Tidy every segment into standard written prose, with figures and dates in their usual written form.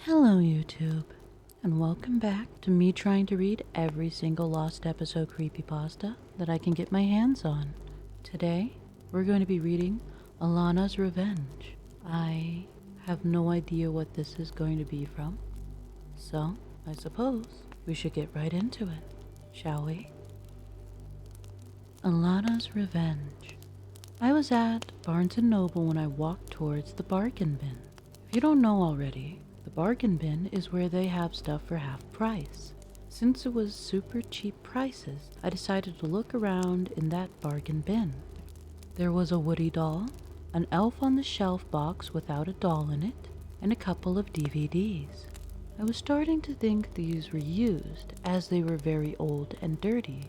Hello YouTube, and welcome back to me trying to read every single lost episode creepypasta that I can get my hands on. Today, we're going to be reading Alana's Revenge. I have no idea what this is going to be from, so I suppose we should get right into it, shall we? Alana's Revenge. I was at Barnes & Noble when I walked towards the bargain bin. If you don't know already, the bargain bin is where they have stuff for half price. Since it was super cheap prices, I decided to look around in that bargain bin. There was a Woody doll, an Elf on the Shelf box without a doll in it, and a couple of DVDs. I was starting to think these were used, as they were very old and dirty.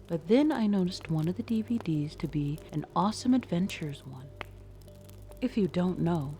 But then I noticed one of the DVDs to be an Awesome Adventures one. If you don't know,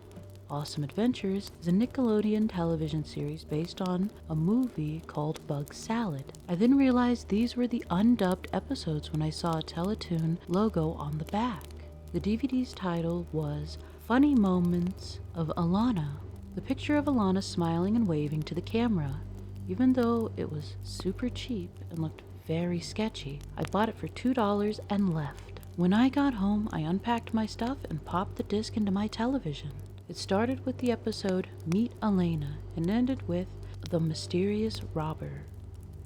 Awesome Adventures is a Nickelodeon television series based on a movie called Bug Salad. I then realized these were the undubbed episodes when I saw a Teletoon logo on the back. The DVD's title was Funny Moments of Alana. The picture of Alana smiling and waving to the camera. Even though it was super cheap and looked very sketchy, I bought it for $2 and left. When I got home, I unpacked my stuff and popped the disc into my television. It started with the episode Meet Alana and ended with The Mysterious Robber.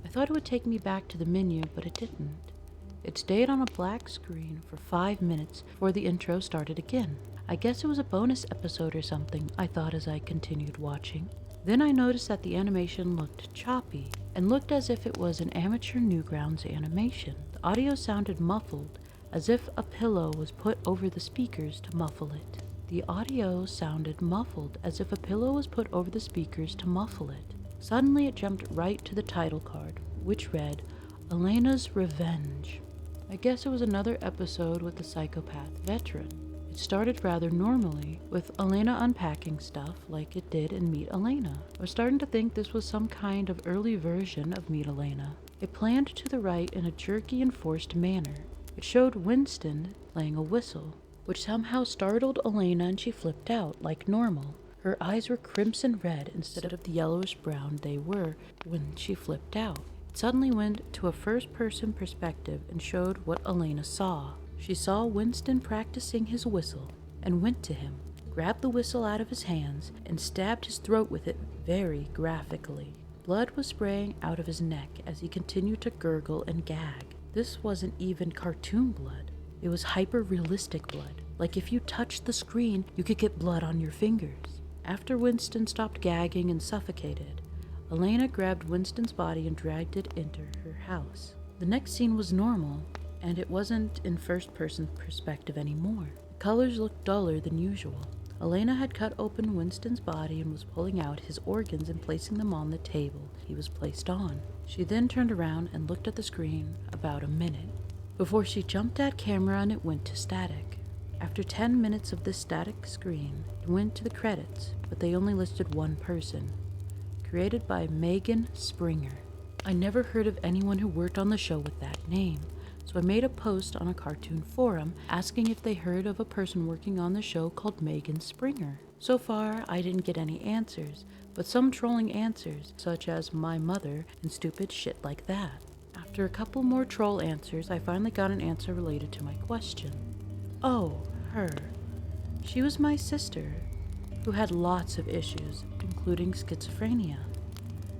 I thought it would take me back to the menu, but it didn't. It stayed on a black screen for 5 minutes before the intro started again. I guess it was a bonus episode or something, I thought as I continued watching. Then I noticed that the animation looked choppy and looked as if it was an amateur Newgrounds animation. The audio sounded muffled, as if a pillow was put over the speakers to muffle it. The audio sounded muffled, as if a pillow was put over the speakers to muffle it. Suddenly it jumped right to the title card, which read, Alana's Revenge. I guess it was another episode with the psychopath veteran. It started rather normally, with Alana unpacking stuff like it did in Meet Alana. I was starting to think this was some kind of early version of Meet Alana. It planned to the right in a jerky and forced manner. It showed Winston playing a whistle, which somehow startled Alana and she flipped out, like normal. Her eyes were crimson red instead of the yellowish brown they were when she flipped out. It suddenly went to a first-person perspective and showed what Alana saw. She saw Winston practicing his whistle and went to him, grabbed the whistle out of his hands, and stabbed his throat with it very graphically. Blood was spraying out of his neck as he continued to gurgle and gag. This wasn't even cartoon blood. It was hyper-realistic blood. Like if you touched the screen, you could get blood on your fingers. After Winston stopped gagging and suffocated, Alana grabbed Winston's body and dragged it into her house. The next scene was normal, and it wasn't in first-person perspective anymore. The colors looked duller than usual. Alana had cut open Winston's body and was pulling out his organs and placing them on the table he was placed on. She then turned around and looked at the screen about a minute before she jumped at camera and it went to static. After 10 minutes of this static screen, it went to the credits, but they only listed one person. Created by Megan Springer. I never heard of anyone who worked on the show with that name, so I made a post on a cartoon forum asking if they heard of a person working on the show called Megan Springer. So far, I didn't get any answers, but some trolling answers, such as my mother and stupid shit like that. After a couple more troll answers, I finally got an answer related to my question. Oh, her. She was my sister, who had lots of issues, including schizophrenia.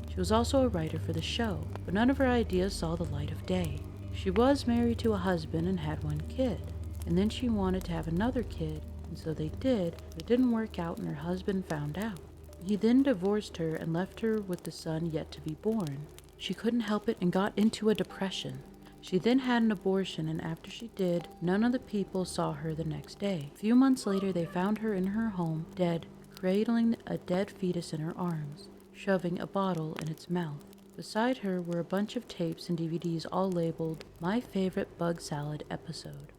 She was also a writer for the show, but none of her ideas saw the light of day. She was married to a husband and had one kid, and then she wanted to have another kid, and so they did, but it didn't work out and her husband found out. He then divorced her and left her with the son yet to be born. She couldn't help it and got into a depression. She then had an abortion, and after she did, none of the people saw her the next day. A few months later, they found her in her home, dead, cradling a dead fetus in her arms, shoving a bottle in its mouth. Beside her were a bunch of tapes and DVDs all labeled My Favorite Bug Salad Episode.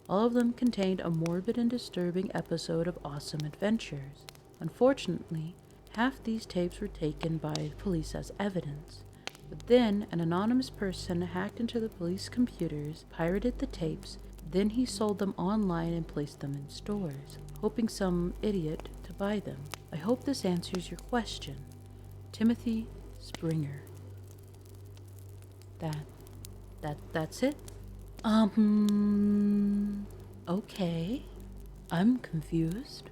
All of them contained a morbid and disturbing episode of Awesome Adventures. Unfortunately, half these tapes were taken by police as evidence. But then, an anonymous person hacked into the police computers, pirated the tapes, then he sold them online and placed them in stores, hoping some idiot to buy them. I hope this answers your question. Timothy Springer. That's it? Okay. I'm confused.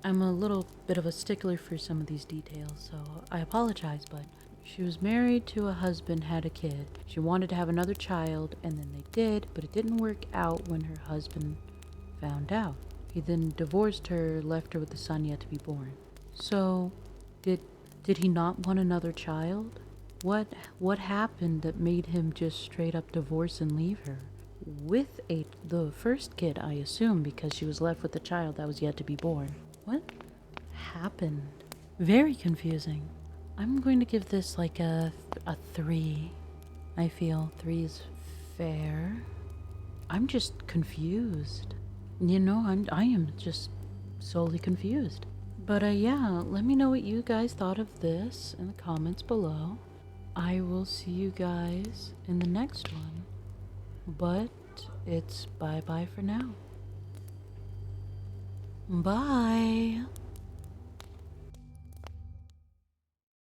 I'm a little bit of a stickler for some of these details, so I apologize, but she was married to a husband, had a kid. She wanted to have another child, and then they did, but it didn't work out when her husband found out. He then divorced her, left her with a son yet to be born. So, did he not want another child? What happened that made him just straight up divorce and leave her? With the first kid, I assume, because she was left with a child that was yet to be born. What happened? Very confusing. I'm going to give this like a 3. I feel 3 is fair. I'm just confused. You know, I am just solely confused. But yeah, let me know what you guys thought of this in the comments below. I will see you guys in the next one. But it's bye-bye for now. Bye.